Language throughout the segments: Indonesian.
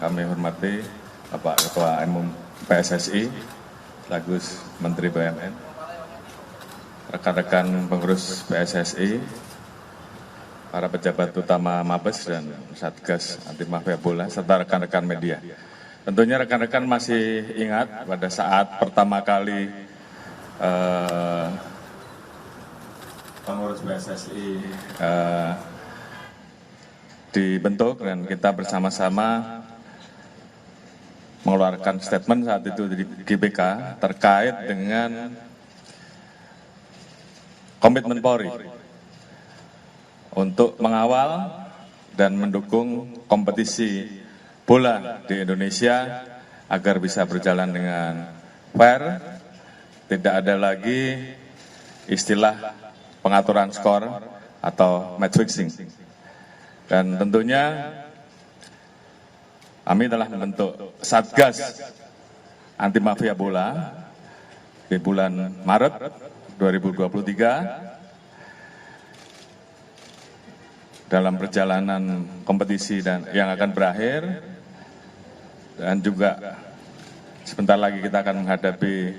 kami hormati Bapak Ketua Umum PSSI, sekaligus Menteri BUMN, rekan-rekan pengurus PSSI, para pejabat utama Mabes dan Satgas Anti Mafia Bola, serta rekan-rekan media. Tentunya rekan-rekan masih ingat pada saat pertama kali pengurus PSSI dibentuk dan kita bersama-sama mengeluarkan statement saat itu di GBK terkait dengan komitmen Polri untuk mengawal dan mendukung kompetisi bola di Indonesia agar bisa berjalan dengan fair, tidak ada lagi istilah pengaturan skor atau match fixing. Dan tentunya kami telah membentuk Satgas Anti Mafia Bola di bulan Maret 2023 dalam perjalanan kompetisi dan yang akan berakhir, dan juga sebentar lagi kita akan menghadapi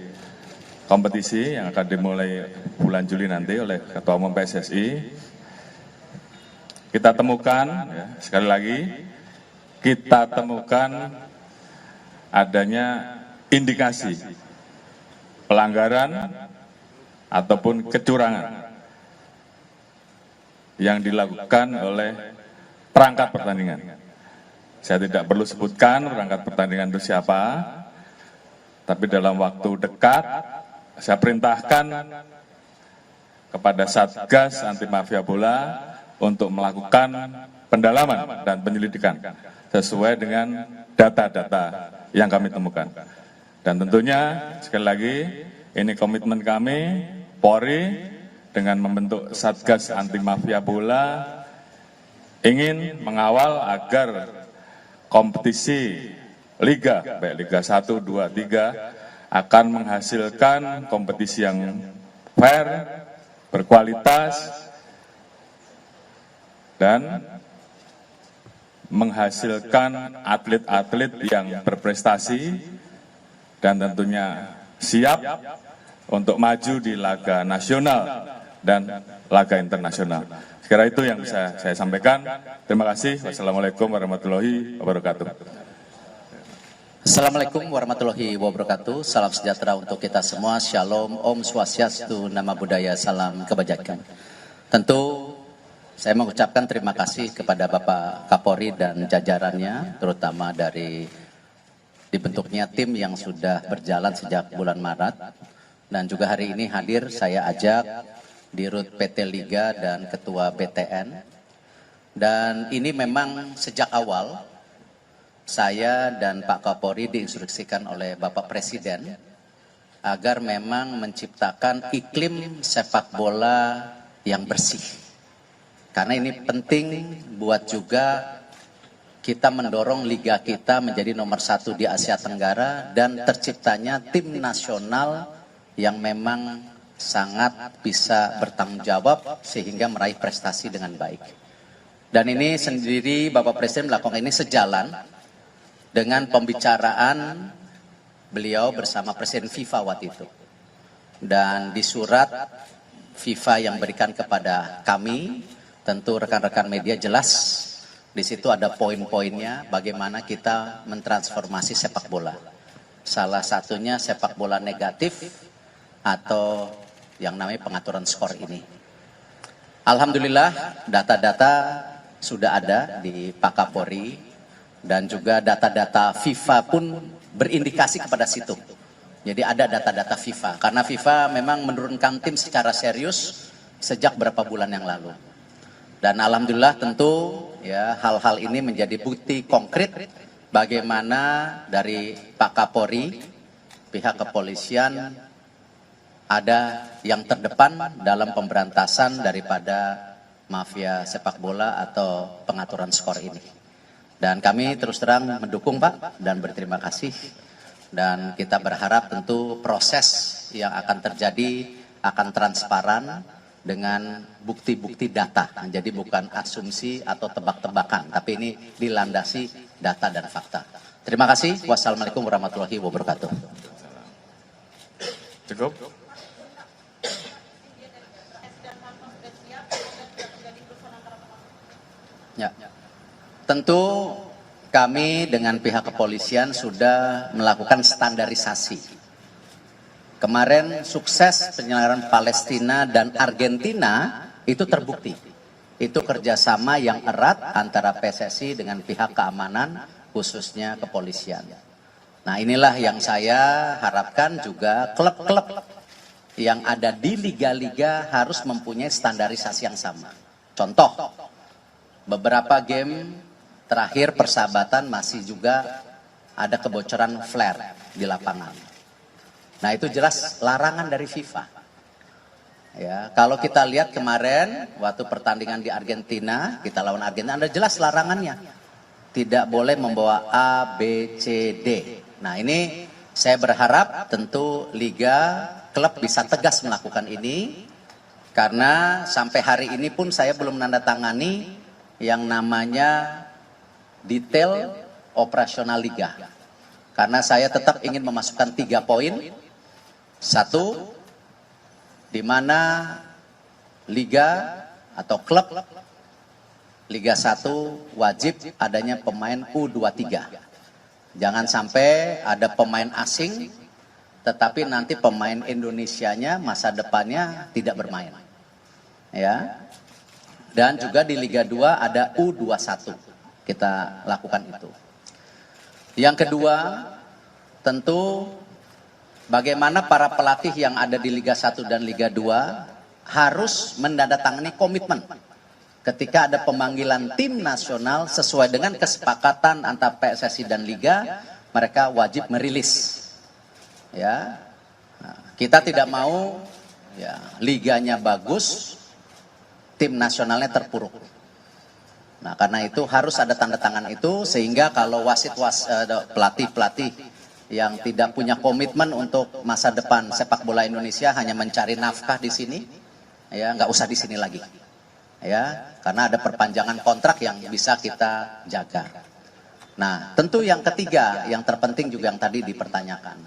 kompetisi yang akan dimulai bulan Juli nanti oleh Ketua Umum PSSI. Kita temukan, ya, sekali lagi, kita temukan adanya indikasi pelanggaran ataupun kecurangan yang dilakukan oleh perangkat pertandingan. Saya tidak perlu sebutkan perangkat pertandingan itu siapa, tapi dalam waktu dekat saya perintahkan kepada Satgas Anti Mafia Bola untuk melakukan pendalaman dan penyelidikan sesuai dengan data-data yang kami temukan. Dan tentunya sekali lagi ini komitmen kami Polri dengan membentuk Satgas Anti Mafia Bola ingin mengawal agar kompetisi Liga, baik Liga 1, 2, 3 akan menghasilkan kompetisi yang fair, berkualitas, dan menghasilkan atlet-atlet yang berprestasi dan tentunya siap untuk maju di laga nasional dan laga internasional. Sekira itu yang bisa saya sampaikan. Terima kasih. Wassalamualaikum warahmatullahi wabarakatuh. Assalamualaikum warahmatullahi wabarakatuh. Salam sejahtera untuk kita semua. Shalom, Om Swastiastu, Nama Budaya, Salam Kebajikan. Tentu saya mengucapkan terima kasih kepada Bapak Kapolri dan jajarannya, terutama dari dibentuknya tim yang sudah berjalan sejak bulan Maret. Dan juga hari ini hadir saya ajak Dirut PT Liga dan Ketua BTN. Dan ini memang sejak awal saya dan Pak Kapolri diinstruksikan oleh Bapak Presiden agar memang menciptakan iklim sepak bola yang bersih. Karena ini penting buat juga kita mendorong liga kita menjadi nomor 1 di Asia Tenggara dan terciptanya tim nasional yang memang sangat bisa bertanggung jawab sehingga meraih prestasi dengan baik. Dan ini sendiri Bapak Presiden melakukan ini sejalan dengan pembicaraan beliau bersama Presiden FIFA waktu itu. Dan di surat FIFA yang berikan kepada kami, tentu rekan-rekan media jelas di situ ada poin-poinnya bagaimana kita mentransformasi sepak bola. Salah satunya sepak bola negatif atau yang namanya pengaturan skor ini. Alhamdulillah data-data sudah ada di Pak Kapolri dan juga data-data FIFA pun berindikasi kepada situ. Jadi ada data-data FIFA karena FIFA memang menurunkan tim secara serius sejak beberapa bulan yang lalu. Dan alhamdulillah tentu ya hal-hal ini menjadi bukti konkret bagaimana dari Pak Kapolri, pihak kepolisian ada yang terdepan dalam pemberantasan daripada mafia sepak bola atau pengaturan skor ini. Dan kami terus terang mendukung Pak dan berterima kasih. Dan kita berharap tentu proses yang akan terjadi akan transparan dengan bukti-bukti data. Jadi bukan asumsi atau tebak-tebakan, tapi ini dilandasi data dan fakta. Terima kasih. Wassalamualaikum warahmatullahi wabarakatuh. Cukup? Ya. Tentu kami dengan pihak kepolisian sudah melakukan standarisasi. Kemarin sukses penyelenggaraan Palestina dan Argentina itu terbukti. Itu kerjasama yang erat antara PSSI dengan pihak keamanan, khususnya kepolisian. Nah, inilah yang saya harapkan juga klub-klub yang ada di liga-liga harus mempunyai standarisasi yang sama. Contoh, beberapa game terakhir persahabatan masih juga ada kebocoran flare di lapangan. Nah, itu jelas larangan dari FIFA. Ya, kalau kita lihat kemarin waktu pertandingan di Argentina, kita lawan Argentina, ada jelas larangannya. Tidak boleh membawa A, B, C, D. Nah, ini saya berharap tentu liga, klub bisa tegas melakukan ini. Karena sampai hari ini pun saya belum menandatangani yang namanya detail operasional liga. Karena saya tetap ingin memasukkan 3 poin. 1, di mana liga atau klub Liga 1 wajib adanya pemain U23. Jangan sampai ada pemain asing tetapi nanti pemain Indonesianya masa depannya tidak bermain. Ya. Dan juga di Liga 2 ada U21. Kita lakukan itu. Yang kedua, tentu bagaimana para pelatih yang ada di Liga 1 dan Liga 2 harus menandatangani komitmen ketika ada pemanggilan tim nasional sesuai dengan kesepakatan antara PSSI dan Liga, mereka wajib merilis. Ya, nah, kita tidak mau ya, liganya bagus, tim nasionalnya terpuruk. Nah, karena itu harus ada tanda tangan itu sehingga kalau pelatih-pelatih yang tidak punya komitmen untuk masa depan sepak bola Indonesia hanya mencari nafkah di sini, ya nggak usah di sini lagi. Ya, karena ada perpanjangan kontrak yang bisa kita jaga. Nah, tentu yang ketiga, yang terpenting juga yang tadi dipertanyakan,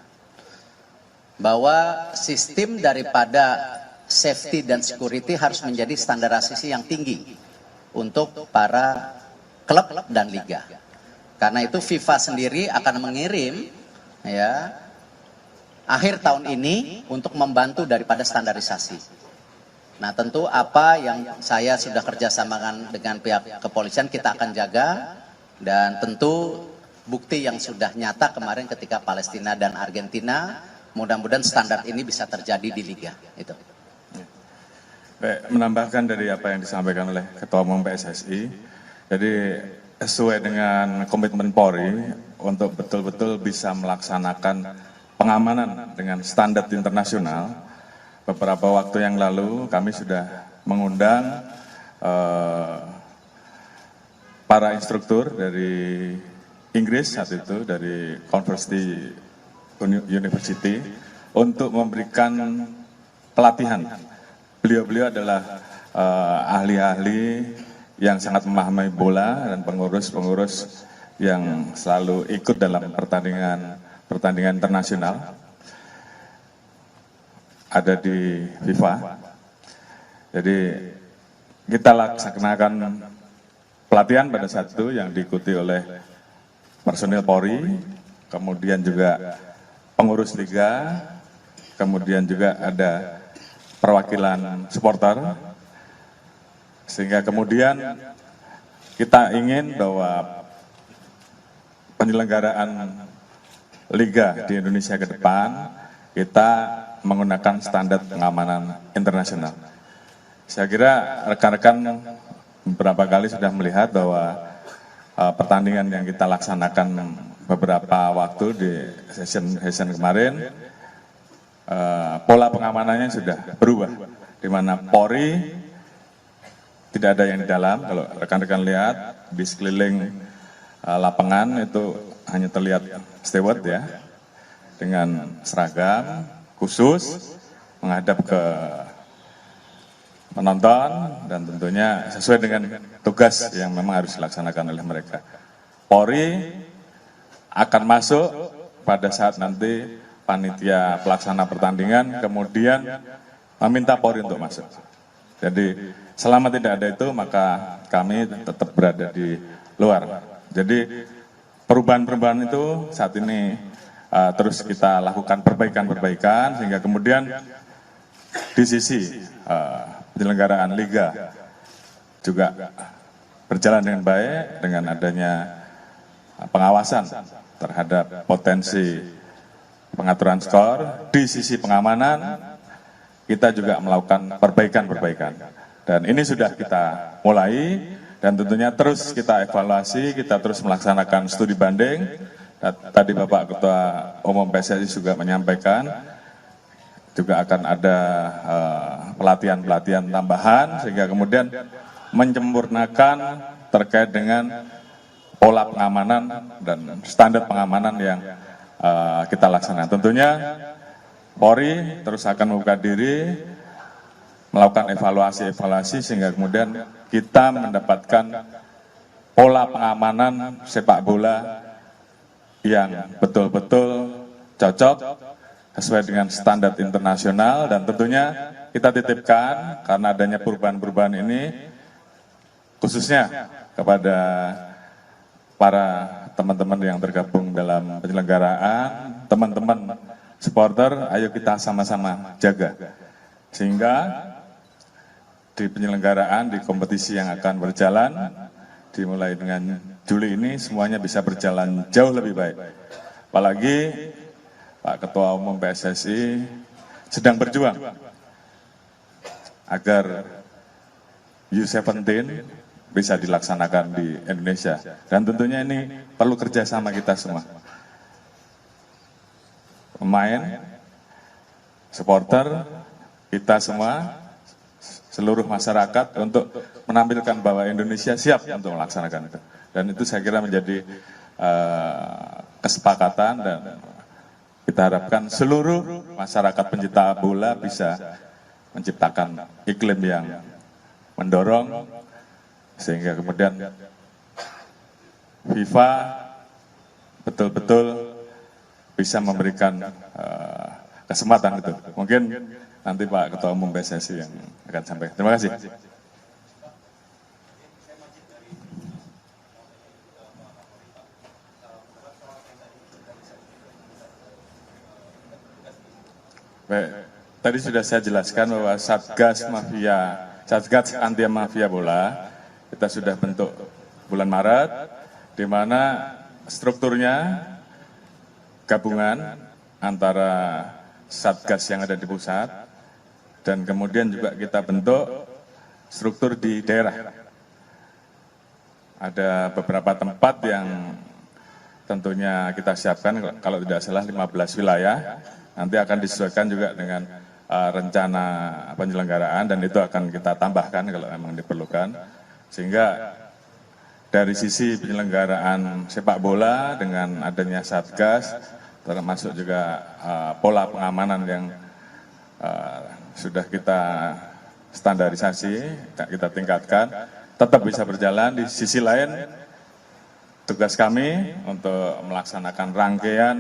bahwa sistem daripada safety dan security harus menjadi standarisasi yang tinggi untuk para klub dan liga. Karena itu FIFA sendiri akan mengirim ya akhir tahun ini untuk membantu daripada standarisasi. Nah, tentu apa yang saya sudah kerjasamakan dengan pihak kepolisian kita akan jaga, dan tentu bukti yang sudah nyata kemarin ketika Palestina dan Argentina, mudah-mudahan standar ini bisa terjadi di liga. Itu. Baik, menambahkan dari apa yang disampaikan oleh Ketua Umum PSSI, jadi sesuai dengan komitmen Polri untuk betul-betul bisa melaksanakan pengamanan dengan standar internasional. Beberapa waktu yang lalu kami sudah mengundang para instruktur dari Inggris saat itu, dari University untuk memberikan pelatihan. Beliau-beliau adalah ahli-ahli yang sangat memahami bola dan pengurus-pengurus yang selalu ikut dalam pertandingan internasional ada di FIFA. Jadi kita laksanakan pelatihan pada saat itu yang diikuti oleh personil Polri, kemudian juga pengurus liga, kemudian juga ada perwakilan supporter, sehingga kemudian kita ingin bahwa penyelenggaraan liga di Indonesia ke depan kita menggunakan standar pengamanan internasional. Saya kira rekan-rekan beberapa kali sudah melihat bahwa pertandingan yang kita laksanakan beberapa waktu di session kemarin, pola pengamanannya sudah berubah, di mana Polri tidak ada yang di dalam. Kalau rekan-rekan lihat di sekeliling lapangan itu hanya terlihat steward ya, dengan seragam khusus menghadap ke penonton dan tentunya sesuai dengan tugas yang memang harus dilaksanakan oleh mereka. Polri akan masuk pada saat nanti panitia pelaksana pertandingan kemudian meminta Polri untuk masuk. Jadi selama tidak ada itu maka kami tetap berada di luar. Jadi perubahan-perubahan itu saat ini terus kita lakukan perbaikan-perbaikan sehingga kemudian di sisi penyelenggaraan liga juga berjalan dengan baik dengan adanya pengawasan terhadap potensi pengaturan skor. Di sisi pengamanan kita juga melakukan perbaikan-perbaikan dan ini sudah kita mulai dan tentunya terus kita evaluasi, kita terus melaksanakan studi banding. Tadi Bapak Ketua Umum PSSI juga menyampaikan juga akan ada pelatihan-pelatihan tambahan sehingga kemudian menyempurnakan terkait dengan pola pengamanan dan standar pengamanan yang kita laksanakan. Tentunya Polri terus akan membuka diri, melakukan evaluasi-evaluasi sehingga kemudian kita mendapatkan pola pengamanan sepak bola yang betul-betul cocok sesuai dengan standar internasional dan tentunya kita titipkan karena adanya perubahan-perubahan ini khususnya kepada para teman-teman yang tergabung dalam penyelenggaraan, teman-teman supporter, ayo kita sama-sama jaga. Sehingga di penyelenggaraan, di kompetisi yang akan berjalan, dimulai dengan Juli ini semuanya bisa berjalan jauh lebih baik. Apalagi Pak Ketua Umum PSSI sedang berjuang agar U17 bisa dilaksanakan di Indonesia. Dan tentunya ini perlu kerjasama kita semua. Pemain, supporter, kita semua, seluruh masyarakat untuk menampilkan bahwa Indonesia siap untuk melaksanakan itu. Dan itu saya kira menjadi kesepakatan dan kita harapkan seluruh masyarakat pencinta bola bisa menciptakan iklim yang mendorong sehingga kemudian FIFA betul-betul bisa memberikan kesempatan itu. Mungkin nanti Pak Ketua Umum PSSI yang akan sampaikan. Terima kasih. Baik, tadi sudah saya jelaskan bahwa Satgas Anti Mafia Bola kita sudah bentuk bulan Maret, di mana strukturnya gabungan antara Satgas yang ada di pusat dan kemudian juga kita bentuk struktur di daerah. Ada beberapa tempat yang tentunya kita siapkan, kalau tidak salah 15 wilayah, nanti akan disesuaikan juga dengan rencana penyelenggaraan dan itu akan kita tambahkan kalau memang diperlukan. Sehingga dari sisi penyelenggaraan sepak bola dengan adanya Satgas, termasuk juga pola pengamanan yang sudah kita standarisasi, kita tingkatkan, tetap bisa berjalan. Di sisi lain, tugas kami untuk melaksanakan rangkaian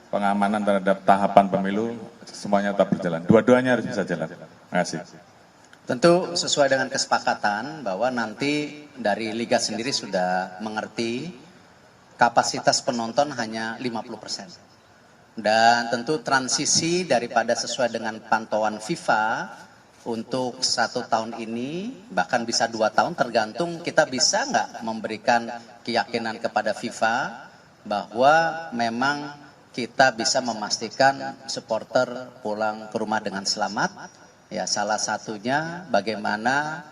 pengamanan terhadap tahapan pemilu, semuanya tetap berjalan. Dua-duanya harus bisa jalan. Terima kasih. Tentu sesuai dengan kesepakatan bahwa nanti dari Liga sendiri sudah mengerti kapasitas penonton hanya 50%. Dan tentu transisi daripada sesuai dengan pantauan FIFA untuk 1 tahun ini, bahkan bisa 2 tahun tergantung kita bisa nggak memberikan keyakinan kepada FIFA bahwa memang kita bisa memastikan supporter pulang ke rumah dengan selamat. Ya, salah satunya bagaimana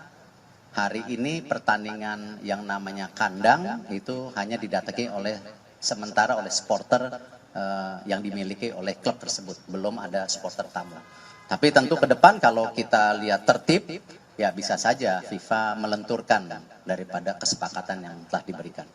hari ini pertandingan yang namanya kandang itu hanya didatangi oleh sementara oleh supporter yang dimiliki oleh klub tersebut, belum ada supporter tamu. Tapi tentu ke depan kalau kita lihat tertib, ya bisa saja FIFA melenturkan daripada kesepakatan yang telah diberikan.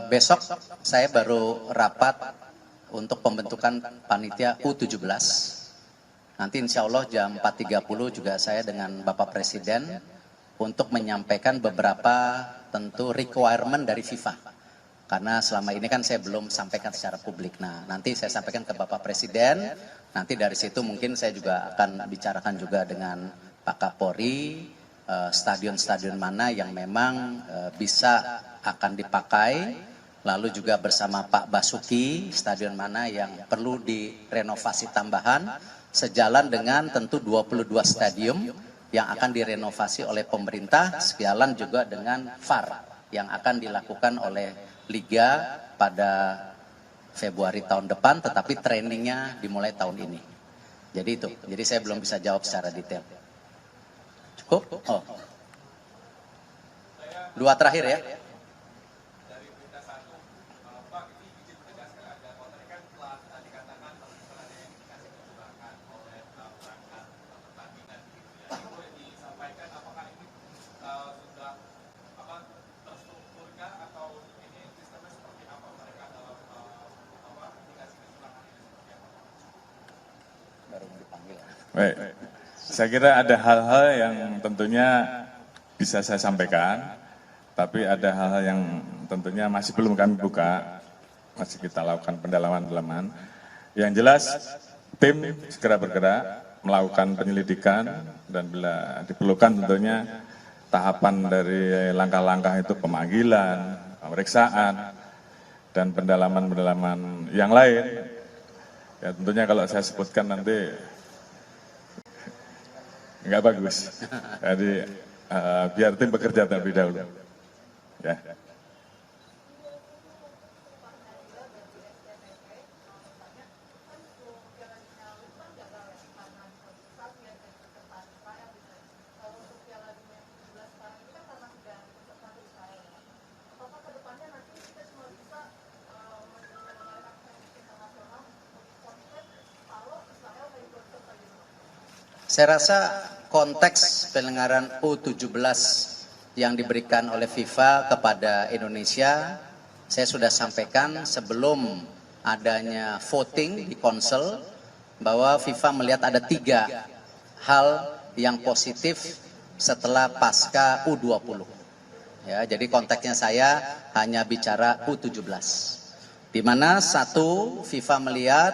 Besok saya baru rapat untuk pembentukan panitia U17. Nanti insya Allah jam 4.30 juga saya dengan Bapak Presiden untuk menyampaikan beberapa tentu requirement dari FIFA. Karena selama ini kan saya belum sampaikan secara publik. Nah, nanti saya sampaikan ke Bapak Presiden, nanti dari situ mungkin saya juga akan bicarakan juga dengan Pak Kapolri, stadion-stadion mana yang memang bisa akan dipakai, lalu juga bersama Pak Basuki, stadion mana yang perlu direnovasi tambahan, sejalan dengan tentu 22 stadium yang akan direnovasi oleh pemerintah, sejalan juga dengan VAR yang akan dilakukan oleh Liga pada Februari tahun depan, tetapi trainingnya dimulai tahun ini. Jadi itu, jadi saya belum bisa jawab secara detail. Cukup? Oh. Dua terakhir ya. Baik, saya kira ada hal-hal yang tentunya bisa saya sampaikan, tapi ada hal-hal yang tentunya masih belum kami buka, masih kita lakukan pendalaman-pendalaman. Yang jelas, tim segera bergerak, melakukan penyelidikan, dan bila diperlukan tentunya tahapan dari langkah-langkah itu pemanggilan, pemeriksaan, dan pendalaman-pendalaman yang lain. Ya tentunya kalau saya sebutkan nanti nggak bagus. Jadi biar tim bekerja terlebih dahulu. Ya. Saya rasa konteks penyelenggaraan U17 yang diberikan oleh FIFA kepada Indonesia, saya sudah sampaikan sebelum adanya voting di Konsel, bahwa FIFA melihat ada 3 hal yang positif setelah pasca U20. Ya, jadi konteksnya saya hanya bicara U17. Di mana satu, FIFA melihat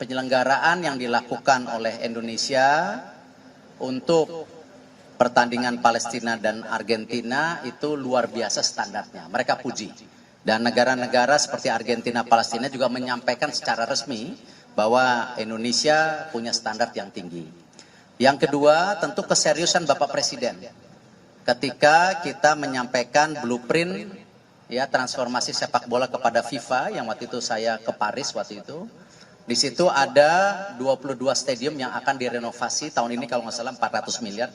penyelenggaraan yang dilakukan oleh Indonesia untuk pertandingan Palestina dan Argentina itu luar biasa standarnya. Mereka puji. Dan negara-negara seperti Argentina, Palestina juga menyampaikan secara resmi bahwa Indonesia punya standar yang tinggi. Yang kedua, tentu keseriusan Bapak Presiden. Ketika kita menyampaikan blueprint ya transformasi sepak bola kepada FIFA, yang waktu itu saya ke Paris waktu itu. Di situ ada 22 stadium yang akan direnovasi tahun ini, kalau nggak salah 400 miliar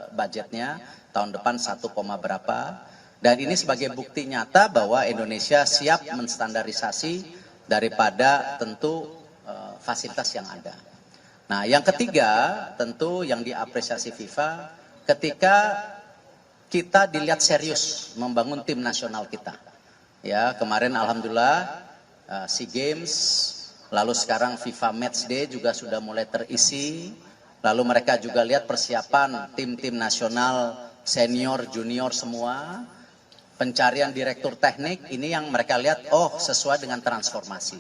budgetnya, tahun depan 1, berapa. Dan ini sebagai bukti nyata bahwa Indonesia siap menstandarisasi daripada tentu fasilitas yang ada. Nah, yang ketiga tentu yang diapresiasi FIFA ketika kita dilihat serius membangun tim nasional kita. Ya, kemarin alhamdulillah SEA Games, lalu sekarang FIFA Matchday juga sudah mulai terisi. Lalu mereka juga lihat persiapan tim-tim nasional, senior, junior semua. Pencarian direktur teknik, ini yang mereka lihat, oh sesuai dengan transformasi.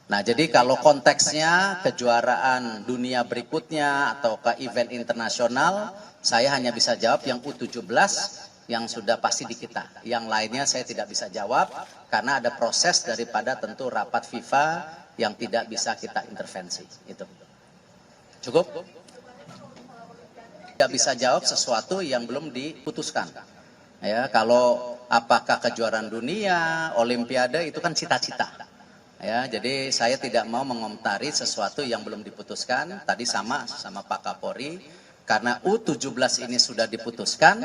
Nah jadi kalau konteksnya kejuaraan dunia berikutnya atau ke event internasional, saya hanya bisa jawab yang U17 yang sudah pasti di kita. Yang lainnya saya tidak bisa jawab karena ada proses daripada tentu rapat FIFA yang tidak bisa kita intervensi. Itu cukup? Tidak bisa jawab sesuatu yang belum diputuskan. Ya, kalau apakah kejuaraan dunia, olimpiade itu kan cita-cita. Ya, jadi saya tidak mau mengomentari sesuatu yang belum diputuskan. Tadi sama Pak Kapolri, karena U17 ini sudah diputuskan.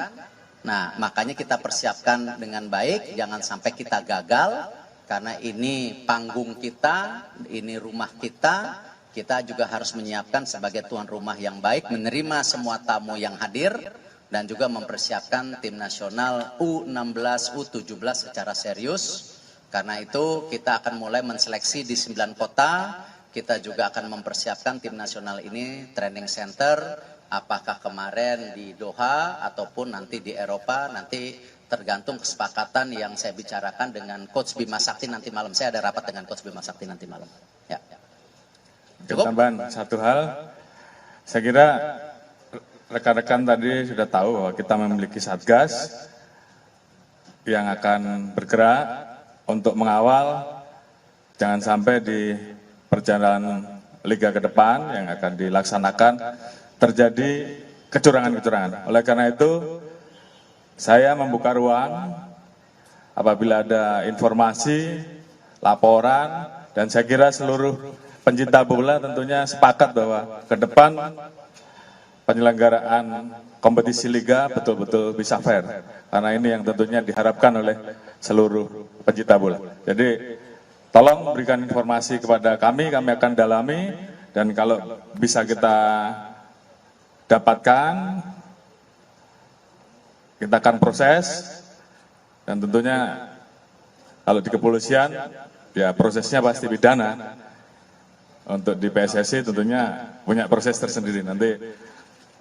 Nah, makanya kita persiapkan dengan baik, jangan sampai kita gagal. Karena ini panggung kita, ini rumah kita, kita juga harus menyiapkan sebagai tuan rumah yang baik, menerima semua tamu yang hadir, dan juga mempersiapkan tim nasional U16, U17 secara serius. Karena itu kita akan mulai menseleksi di 9 kota, kita juga akan mempersiapkan tim nasional ini training center, apakah kemarin di Doha ataupun nanti di Eropa, nanti tergantung kesepakatan yang saya bicarakan dengan Coach Bima Sakti nanti malam. Saya ada rapat dengan Coach Bima Sakti nanti malam. Ya. Cukup? Tambahan satu hal, saya kira rekan-rekan tadi sudah tahu bahwa kita memiliki Satgas yang akan bergerak untuk mengawal jangan sampai di perjalanan liga ke depan yang akan dilaksanakan terjadi kecurangan-kecurangan. Oleh karena itu, saya membuka ruang apabila ada informasi, laporan, dan saya kira seluruh pencinta bola tentunya sepakat bahwa ke depan penyelenggaraan kompetisi liga betul-betul bisa fair. Karena ini yang tentunya diharapkan oleh seluruh pencinta bola. Jadi tolong berikan informasi kepada kami akan dalami, dan kalau bisa kita dapatkan, kita akan proses, dan tentunya kalau di kepolisian, ya prosesnya pasti pidana. Untuk di PSSI tentunya punya proses tersendiri. Nanti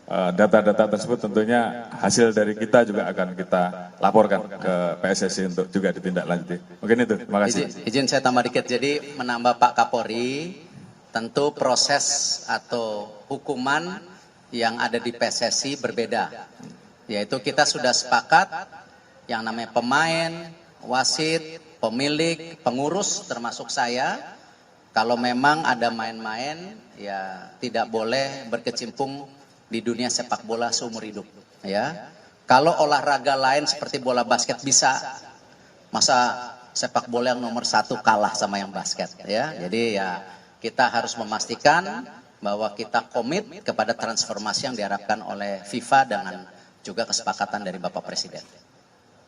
data-data tersebut tentunya hasil dari kita juga akan kita laporkan ke PSSI untuk juga ditindaklanjuti. Mungkin itu, terima kasih. Izin saya tambah dikit, jadi menambah Pak Kapolri, tentu proses atau hukuman yang ada di PSSI berbeda. Yaitu kita sudah sepakat yang namanya pemain, wasit, pemilik, pengurus termasuk saya, kalau memang ada main-main ya tidak boleh berkecimpung di dunia sepak bola seumur hidup, ya. Kalau olahraga lain seperti bola basket bisa, masa sepak bola yang nomor 1 kalah sama yang basket, ya. Jadi ya kita harus memastikan bahwa kita komit kepada transformasi yang diharapkan oleh FIFA dengan juga kesepakatan dari Bapak Presiden.